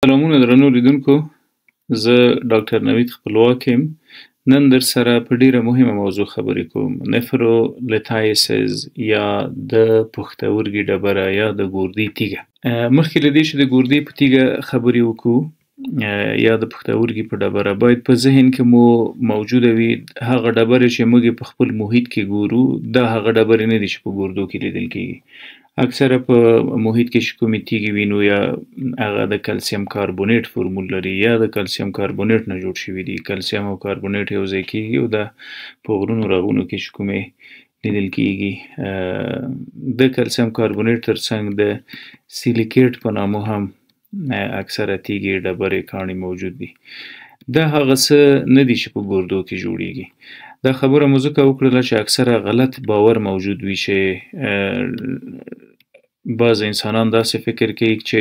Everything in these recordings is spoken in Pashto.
سلامونه درنو لیدونکو، زه ډاکټر نوید خپلواک یم. نن در سره په ډیره مهمه موضوع خبرې کوم، نفرولیتایسز یا د پښتورګي ډبره یا د ګردې تیږه. مخکې له دې چې د ګردې په تیږه خبرې وکړو یا د پښتورګي په ډبره، باید په ذهن کې مو موجوده وي هغه ډبرې چې موږ په خپل محیط کې ګورو، دا هغه ډبرې نه دي چې په ګردو کې لیدل کېږي. اکثره په محیط کې چې کومې تیږې وینو یا هغه د کلسیم کاربونیټ فورمول لري یا د کلسیم کاربونیټ نه جوړ شوي دي. کلسیم او کاربونیټ یو ځای کېږي او دا په غرونو رغونو کې چې کومې لیدل کېږي. د کلسیم کاربونیټ ترڅنګ د سیلیکیټ په نامه هم اکثره تیږې ډبرې کاڼي موجود دي. دا هغه څه نه دي چې په ګردو کې جوړیږي. دا خبره مو ځکه وکړله چې اکثره غلط باور موجود وي چې بعض انسانان داسې فکر کوي چې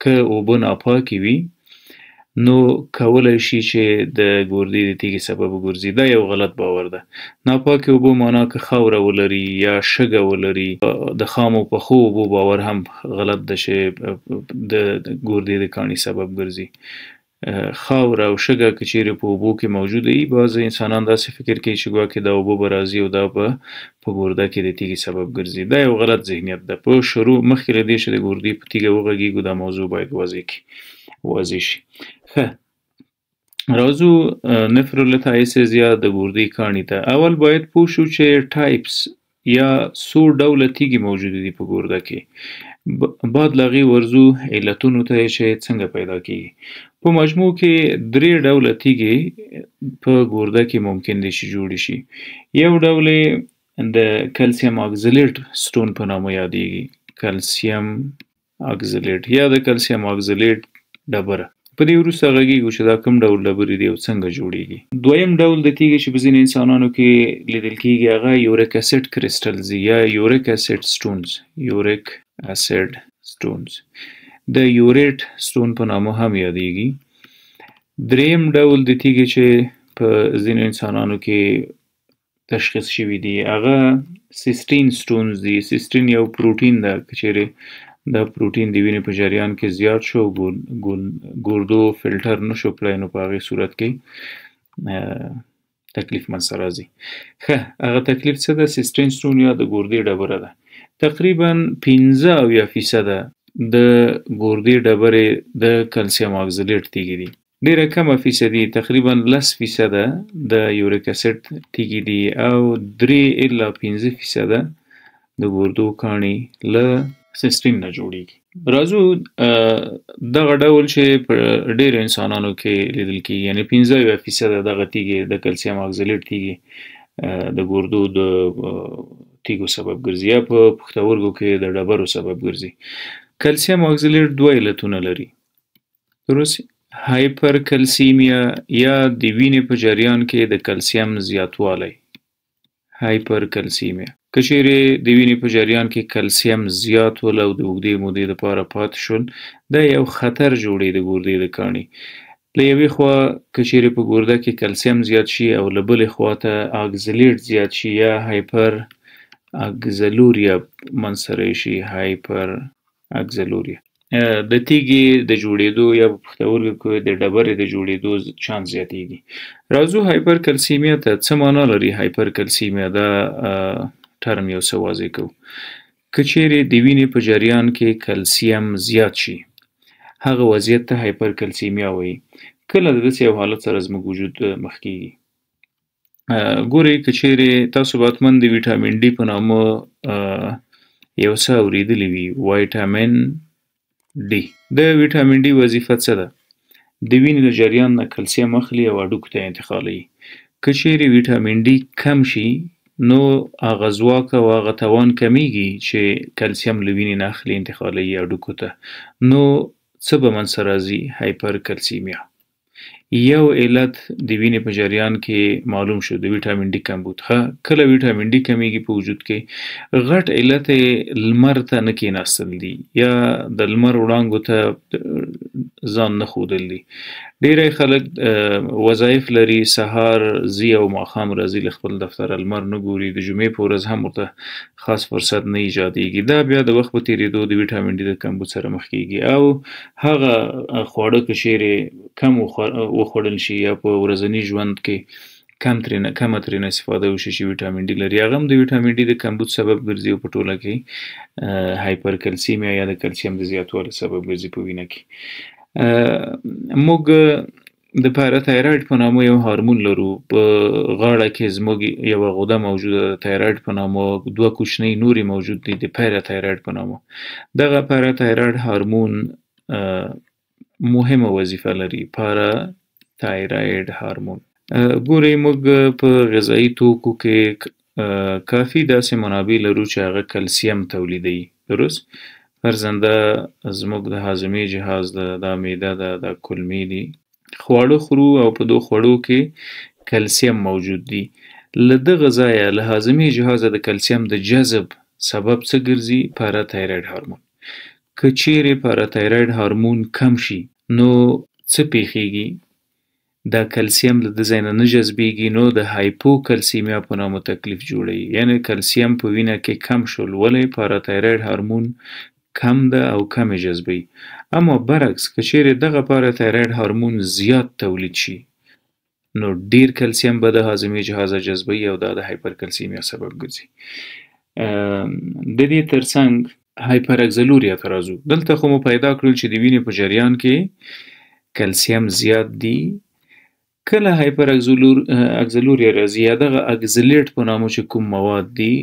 که اوبه ناپاکې وي نو کولی شي چې د ګردې د تیږې سبب وګرځي. دا یو غلط باور ده. ناپاکې اوبه معنا که خاوره ولري یا شګه ولري. د خامو پخو اوبو باور هم غلط ده چې د ګردې د کاڼي سبب ګرځي. خاوره او شګه که چیرې په اوبو کې موجوده وي، بعض انسانان داسې فکر کوي چې ګواکې دا اوبه به راځي او دا به په ګرده کې د تیږې سبب ګرځي. دا یو غلط ذهنیت ده. په شروع مخکې له دې چې د ګردې په تیږه وغږیږو دا موضوع باید واضح شي. ښه، راځو نفرولیتایسز یا د ګردې کاڼي ته. اول باید پوه شو چې ټایپس یا څو ډوله تیږې موجودې دي په ګرده کې. بعد له هغې ورځو علتونو ته چې څنګه پیدا کېږي. په مجموع کې 3 ډوله تیږې په ګرده کې ممکن دي چې جوړې شي. یو ډول د کلسیم اکزلیټ سټون په نامه یادېږي. کلسیم اکزلیټ یا د کلسیم اکزلیټ ډبره. په دې وروسته غږیږو چې دا کوم ډول ډبرې دي او څنګه جوړیږي. دویم ډول د تیږې چې په ځینې انسانانو کې لیدل کېږي هغه یوریک اسید کرسټلز یا یوریک اسید سټونز. یوریک اسید سټونز د یوریټ سټون په نامه هم یادېږي. دریم ډول د تیږې چې په ځینو انسانانو کې تشخیص شوي دي هغه سیسټین سټونز دي. سیسټین یو پروټین ده. که چیرې دا پروټین د وینې په جریان کې زیات شو، ګردو فلټر نشو کړی، نو په هغې صورت کې تکلیف منځته راځي. ښه، هغه تکلیف څه ده؟ سیسټین سټون یا د ګردې ډبره ده. تقریبا 15% د ګردې ډبرې د کلسیم اکزلیټ تیږې دي. ډېره کمه فیصدي تقریبا 10% د یوریک اسید تیږې دي او 3-5% د ګردو کاڼي له سیسټین نه جوړیږي. راځو دغه ډول چې په ډېرو انسانانو کې لیدل کېږي، یعنې 15% دغه تیږې د کلسیم اکزلیټ تیږې د ګردو د تیږو سبب ګرځي یا په پښتورګو کې د ډبرو سبب ګرځي. کلسیم اکزلیټ 2 علتونه لري. درست؟ هایپر کلسیمیا یا د وینې په جریان کې د کلسیم زیاتوالی. هایپر کلسیمیا که چیرې د وینې په جریان کې کلسیم زیات ول او د اوږدې مودې لپاره پاتې شول، دا یو خطر جوړوي د ګردې د کاڼي. له یوې خوا که چیرې په ګرده کې کلسیم زیات شي او له بلې خوا ته اکزلیټ زیات شي یا هایپر اکزلوریا منځته راشي. هایپر اکزلوریا د تیږې د جوړېدو یا په پښتورګو کې د ډبرې د جوړېدو چانس زیاتېږي. راځو هایپر کلسیمیا ته څه معنا لري. هایپر کلسیمیا دا ټرم یو څه واضح کوو. که چیرې د وینې په جریان کې کلسیم زیات شي، هغه وضعیت ته هایپر کلسیمیا وایي. کله د داسې یو حالت سره زموږ وجود مخ کېږي. ګورئ، که چیرې تاسو به حتما د ویټامین ډي په نامه یو څه اورېدلي وي. ویټامین ډي، د ویټامین ډي وظیفه څه ده؟ د وینې له جریان نه کلسیم اخلي او هډوکو ته انتقالوي. که چیرې ویټامین ډي کم شي نو هغه ځواک او هغه توان کمیږي چې کلسیم له وینې نه اخلي انتقالوي هډوکو ته. نو څه به منځته راځي؟ هایپر کلسیمیا. یو علت د وینې په جریان کې معلوم شو، د ویټامین ډي کمبود. کله ویټامین ډي کمیږي په وجود کې، غټ علت لمر ته نه کېناستل دي یا د لمر وړانګو ته ځان نه ښودل دي. ډیری خلک وظایف لري، سهار ځي او ماښام راځي له خپل دفتره، لمر نه ګوري، د جمعې په ورځ هم ورته خاص فرصت نه ایجادېږي. دا بیا د وخت په تېرېدو د ویټامین ډي د کمبود سره مخ کېږي او هغه خواړه که چیرې کم وخوړل شي یا په ورځني ژوند کې کمه ترېنه استفاده وشي چې ویټامین ډي لري، هغه هم د ویټامین ډي د کمبود سبب ګرځي او په ټوله کې هایپرکلسیمیا یا د کلسیم د زیاتوالي سبب ګرځي په وینه کې. موږ د پاراتایراید په نامه یو هارمون لرو. په غاړه کې زموږ یوه غده موجوده ده، تایراید په نامه، دوه کوچنۍ نورې موجود دي د پاراتایراید په نامه. دغه پاراتایراید هارمون مهمه وظیفه لري، پاراتایراید هارمون. ګورئ موږ په غذایي توکو کې کافي داسې منابع لرو چې هغه کلسیم تولیدوي، درست؟ فرضاً دا زموږ د هاضمې جهاز ده، دا معده ده، دا کولمې دي. خواړه خورو او په دو خوړو کې کلسیم موجود دي. له دغه ځایه له هاضمې جهازه د کلسیم د جذب سبب څه ګرځي؟ پاراتایراید هارمون. که چیرې پاراتایراید هارمون کم شي نو څه پیښیږي؟ دا کلسیم له د ځای نه جذبیږي، نو د هایپوکلسیمیا په نامه تکلیف جوړوي. یعنی کلسیم په وینه کې کم شول، ولې؟ پاراتایراید هارمون کم ده او کم جذبوي. اما برعکس که چیرې دغه پاراتایراید هارمون زیات تولید شي نو ډیر کلسیم به د هاضمې جهاز جذبوي او دا د هایپرکلسیمیا سبب ګرځي. د دې ترڅنګ هایپراکزلوریا ته راځو. دلته خو مو پیدا کړل چې د وینې په جریان کې کلسیم زیات دی. کله هایپراکزلوریا راځي یا دغه اکزلیټ په نامه چې کوم مواد دي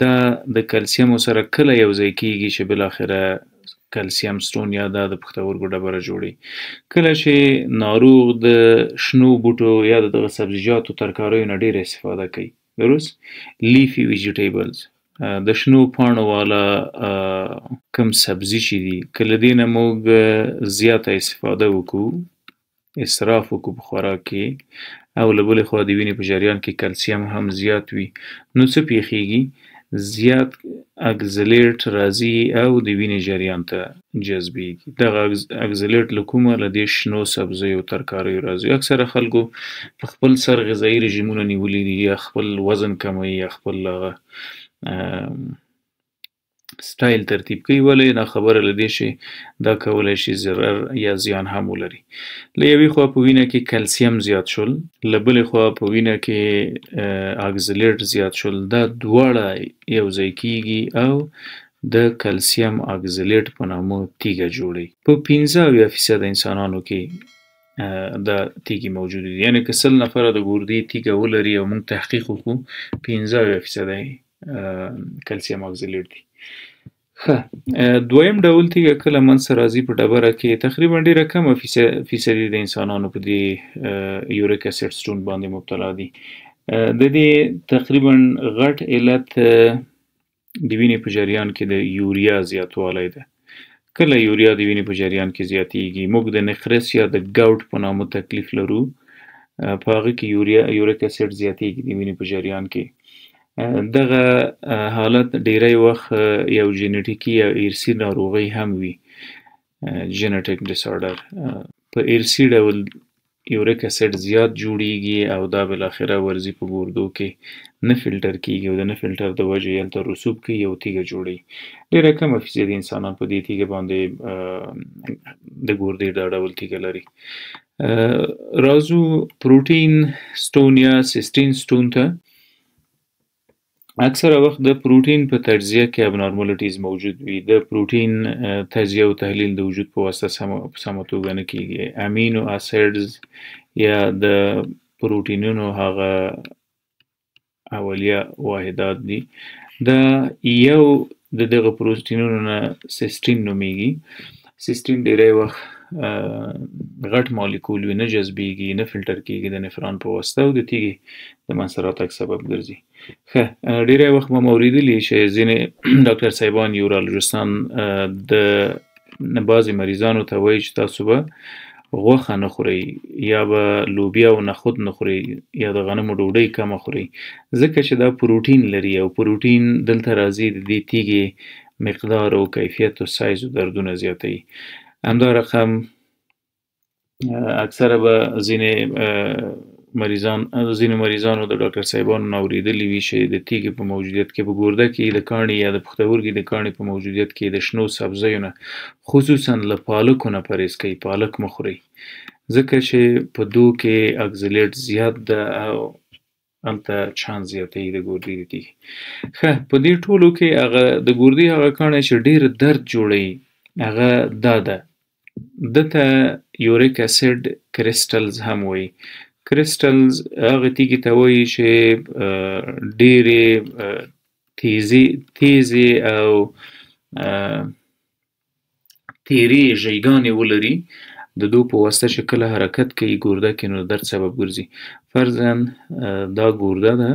دا د کلسیم سره کله یو ځای کېږي چې بالاخره کلسیم سټون یا دا د پښتورګو ډبره جوړي. کله چې ناروغ د شنو بوټو یا دغه سبزیجاتو ترکاریو نه ډېره استفاده کوي، درست؟ لیفي ویجیټیبلز، د شنو پاڼو والا کم سبزي چې دي، کله دې نه موږ زیاته استفاده وکړو، اسراف وکړو په خوراک کې او له بلې خوا د وینې په جریان کې کلسیم هم زیات وي، نو څه پیښیږي؟ زیات اکزلیټ راځي او د وینې جریان ته جذبیږي. دغه اکزلیټ له کومه؟ له دې شنو سبزیو ترکاریو راځي. اکثره خلکو په خپل سر غذایي رژیمونه نیولي دي، یا خپل وزن کموي یا خپل سټایل ترتیب کوي، ولې؟ ناخبره له دې چې دا کولی شي ضرر یا زیان هم ولري. له یوې خوا په وینه کې کلسیم زیات شول، له بلې خوا په وینه کې اکزلیټ زیات شول، دا دواړه یو ځای کېږي او د کلسیم اکزلیټ په نامه تیږه جوړوي. په 15% انسانانو کې دا تیږې موجودې دي. یعنې که 100 نفره د ګردې تیږه ولري او موږ تحقیق وکړو 15% کلسیم اکزلیټ دي. دویم ډول تیږه کله منځته راځي په ډبره کې، تقریبا ډیره کمه فیصدي د انسانانو په دې یوریک اسید سټون باندې مبتلا دي. د دې تقریبا غټ علت د وینې په جریان کې د یوریا زیاتوالی ده. کله یوریا د وینې په جریان کې زیاتیږي، موږ د نقرس یا د ګاوټ په نامه تکلیف لرو، په هغه کې یوریک اسید زیاتیږي د وینې په جریان کې. دغه حالت ډیری وخت یو جینیټیکي یا ارثي ناروغي هم وي، جینیټیک ډیسارډر. په ارثي ډول یوریک اسید زیات جوړیږي او دا بالاخره ورځي په ګردو کې نه فلټر کیږي او د نه فلټر د وجې هلته رسوب کوي او تیږه جوړوي. ډیره کمه فیصدي انسانان په دې تیږه باندې د ګردې دا ډول تیږه لري. راځو پروټین سټون یا سیسټین سټون ته. اکثره وخت د پروټین په تجزیه کې ابنارمالیټیز موجود وي. د پروټین تجزیه او تحلیل د وجود په واسطه سمه توګه نه کیږي. امینو اسیډز یا د پروټینونو هغه اولیه واحدات دي، دا یو د دغه پروټینونو نه سیسټین نومیږي. سیسټین ډیری وخت غټ مالیکول وي، نه جذبیږي، نه فلټر کیږي د نفران په واسطه او د تیږې د منځته راتګ سبب ګرځي. ډیری وخت ما اوریدلي چې ځینې ډاکټر صاحبان یورالوژستان د بعضې مریضانو ته وایي چې تاسو به غوښه نه خورئ یا به لوبیا او نخود نه خورئ یا د غنمو ډوډۍ کمه خورئ، ځکه چې دا پروټین لري او پروټین دلته راځي د دې تیږې مقدار او کیفیت او سایز او دردونه زیاتوي. همدا رقم اکثره به ځینې مریضانو د ډاکټر صاحبانو نه اورېدلي وي چې د تیږې په موجودیت کې په ګرده کې د کاڼي یا د پښتورګي د کاڼي په موجودیت کې د شنو سبزیو نه خصوصا له پالکو نه پرهیز کوي، پالک مه خورئ ځکه چې په دو کې اکزلیټ زیات ده او هلته چانس زیاتوي د ګردې د تیږې. ښه په دې ټولو کې هغه د ګردې هغه کاڼی چې ډېر درد جوړوي هغه دا ده، دته یوریک اسید کریسټلز هم وایي. کریسټلز هغه تیږې ته وایي چې ډېرې تیزې او تیرې ژیګانې ولري، د دو په واسطه چې کله حرکت کوي ګرده کې نو د درد سبب ګرځي. فرضاً دا ګرده ده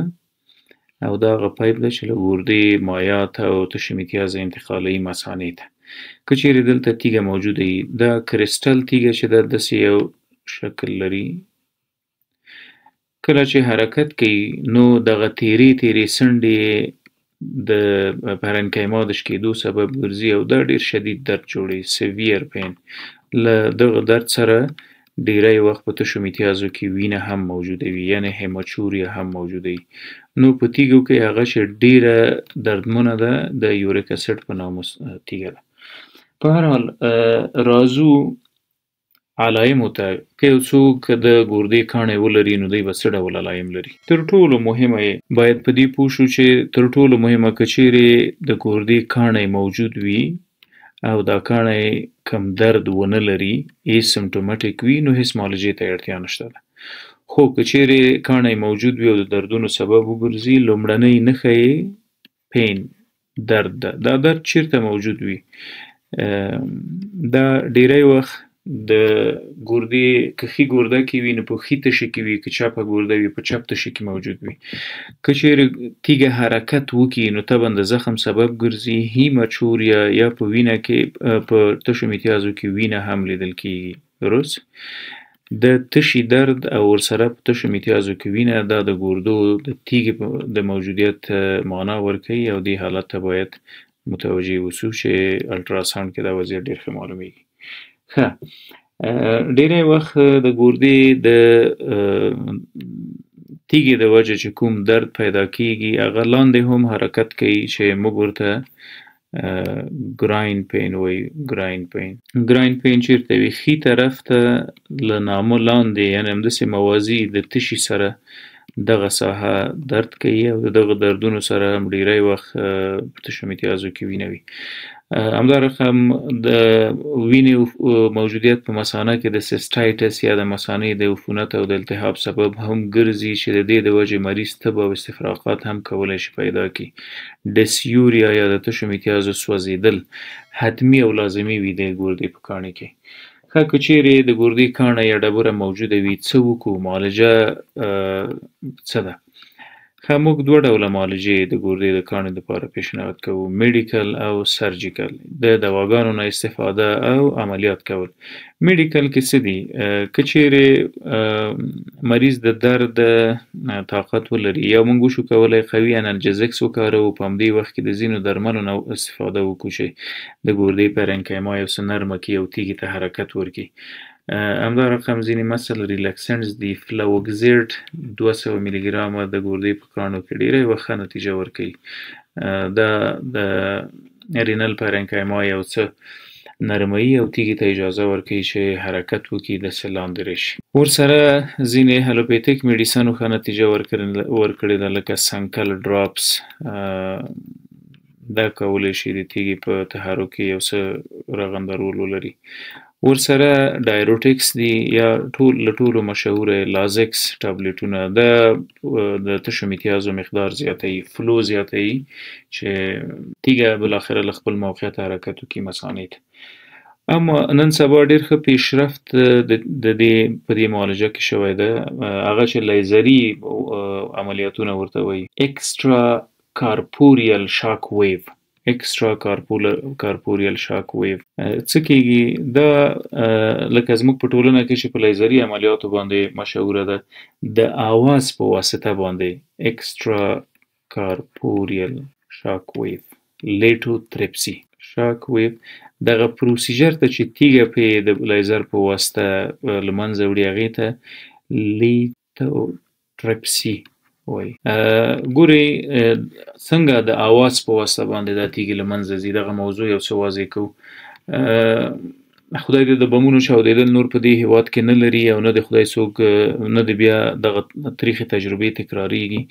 او دا هغه پایپ ده چې له ګردې مایعات او تشې میتیازه انتقالوي مثانې ته. که چیرې دلته تیږه موجوده وي، دا کریسټل تیږه چې ده داسې یو شکل لري، کله چې حرکت کوي نو دغه تیرې څنډې د پرنکیما د شکېدو سبب ګرځي او دا ډېر شدید درد جوړوي، سیویر پین. له دغه درد سره ډیری وخت په تشو میتیازو کې وینه هم موجوده وي، یعنې هیماچوریا هم موجوده وي. نو په تیږو کې هغه چې ډیره دردمنه ده د یوریک اسید په نامه تیږه ده. په هر حال راځو علایمو ته. که یو څوک د ګردې کاڼی ولري نو دوی به څه ډول علایم لري؟ تر ټولو مهمه یې باید په دې پوه شو چې تر ټولو مهمه که چیرې د ګردې کاڼی موجود وي او دا کاڼی کم درد ونه لري، ایسیمپټومټیک وي، نو هیڅ معالجې ته اړتیا نشته ده. خو که چیرې کاڼی موجود وي او د دردونو سبب وګرځي، لومړنۍ نښه یې پین درد ده. دا درد چیرته موجود وي؟ دا ډیری وخت د ګردې که ښي ګرده کې وي نو په ښي تشي کې وي، که چپه ګرده وي په چپ تشي کې موجود وي. که چیرې تیږه حرکت وکړي نو طبعا د زخم سبب ګرځي، هیماچوریا یا په وینه کې په تشو میتیازو کې وینه هم لیدل کیږي. درست؟ د تشي درد او ورسره په تشو میتیازو کې وینه دا د ګردو د تیږې د موجودیت معنا ورکوي او دې حالت ته باید متوجه اوسو چې الټراساوند کې دا وضعیت ډېر ښه معلومیږي. ښه ډیری وخت د ګردې د تیږې د وجې چې کوم درد پیدا کیږي هغه لاندې هم حرکت کوي چې موږ ورته ګراین پین وایي. ګراین پین چیرته وي؟ ښي طرف ته له نامه لاندې، یعنې همداسې موازي د تشي سره دغه ساحه درد کوي او دغه دردونو سره هم ډیری وخت په تشو میتیازو کې وینه وي. همدارقم د وینې موجودیت په مثانه کې د سیسټایټس یا د مثانې د عفونت او د التهاب سبب هم ګرځي چې د دې د وجې مریض تب او استفراغات هم کولی شي پیدا کړي. ډسیوریا یا د تشو میتیازو سوځېدل حتمي او لازمي وي د ګردې په کاڼي کې. ښه که چیرې د ګردې کاڼی یا ډبره موجوده وي څه وکړو؟ معالجه څه ده؟ ښه موږ دوه ډوله معالجې د ګردې د کاڼي دپاره پیشنهاد کوو، میډیکل او سرجیکل. د دواګانو نه استفاده او عملیات کول. میډیکل کې څه دي؟ که چیرې مریض د درد طاقت ولري یا موږ وشو کولی قوي انالجزکس وکاروو، په همدې وخت کې د ځینو درملو نه استفاده وکړو چې د ګردې پرنکیما یو څه نرمه کړي او تیږې ته حرکت ورکړي. همدارقم ځینې مثل ریلکسنټس دي، فلوکزیټ 200 ملي ګرامه د ګردې په کاڼو کې ډیری وخت ښه نتیجه ورکوي. دا د رینل پرنکیما یو څه نرموي او تیږې ته اجازه ورکوي چې حرکت وکړي، داسې لاندې راشي. ورسره ځینې هلوپیتیک میډیسنو ښه نتیجه ورکړې ده لکه سنکل ډراپس. دا کولی شي د تیږې په تحرک کې یو څه رغندرول ولري. ورسره ډایروټکس دي یا له ټولو مشهوره لازکس ټابلیټونه. دا د تشو میتیازو مقدار زیاتوي، فلو زیاتوي چې تیږه بالاخره له خپل موقعیت حرکت وکړي مثانې ته. اما نن سبا ډېر ښه پیشرفت د دې په دې معالجه کې شوی ده، هغه چې لیزري عملیاتونه ورته وایي، اکسترا کارپوریل شاک ویو. اکسترا کارپوریل شاک ویو څه کیږي؟ دا لکه زموږ په ټولنه کې چې په لیزري عملیاتو باندې مشهوره ده، د آواز په واسطه باندې اکسترا کارپوریل شاک ویو، لیټوتریپسي شاک ویو دغه پروسیجر ته چې تیږه پې د لیزر په واسطه له منځه وړي هغې ته لیتوټریپسي وایي. ګورئ څنګه د آواز په واسطه باندې دا تیږې له منځه ځي، دغه موضوع یو څه واضح کوو. خدای دې د بمونو چاودېدل نور په دې هېواد کې نه لري او نه د خدای څوک نه د بیا دغه تریخې تجربې تکراریږي.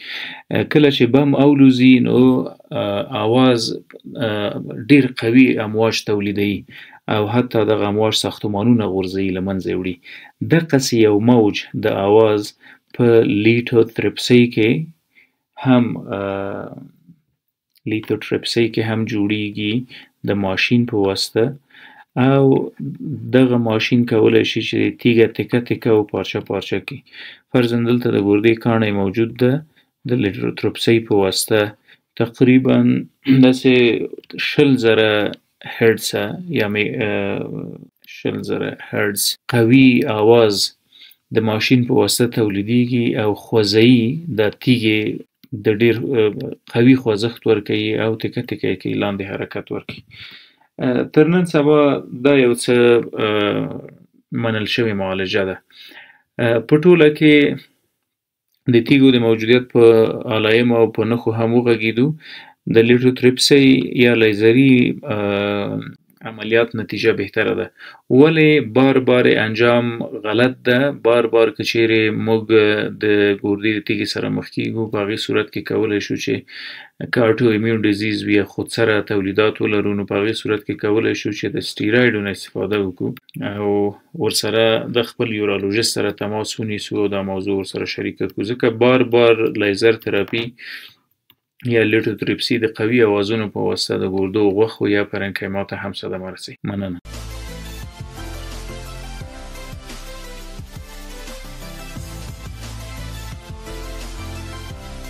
کله چې بم اولوزي نو آواز ډېر قوي امواج تولیدوي او حتی دغه امواج ساختمانونه غورځوي، له منځه یې وړي. دقسې یو موج د آواز په لیتوټریپسۍ کې هم جوړیږي د ماشین په واسطه، او دغه ماشین کولی شي چې تیږه تکه تکه او پارچه پارچه کړي. فرضاً دلته د ګردې کاڼی موجود ده، د لیتوټریپسۍ په واسطه تقریباً داسې 20,000 هرټزه یا 20,000 هرټز قوي آواز د ماشین په واسطه تولیدیږي او خوځوي دا تیږې د ډېر قوي خوځښت ورکوي او تکه تکه یې کوي، لاندې حرکت ورکوي. تر نن سبا دا یو څه منل شوې معالجه ده. په ټوله کې د تیږو د موجودیت په علایمو او په نښو هم وغږېدو. د لیتوټریپسۍ یا لیزري عملیات نتیجه بهتره ده. ولې بار بار انجام غلط ده؟ بار بار که چیرې موږ د ګردې د تیږې سره مخ کیږو، په هغې صورت کې کولی شو چې که اټو ایمیون ډیزیز وي یا خودسره تولیدات ولرو، نو په هغې صورت کې کولی شو چې د سټیرایډونو استفاده وکړو او ورسره د خپل یورالوژیست سره تماس ونیسو او دا موضوع ورسره شریکه کړو. ځکه بار بار لیزر تراپي یا لیتوټریپسي د قوي اوازونو په واسطه د ګردو غوښو یا پرنکیما ته هم صدمه رسوي. مننه.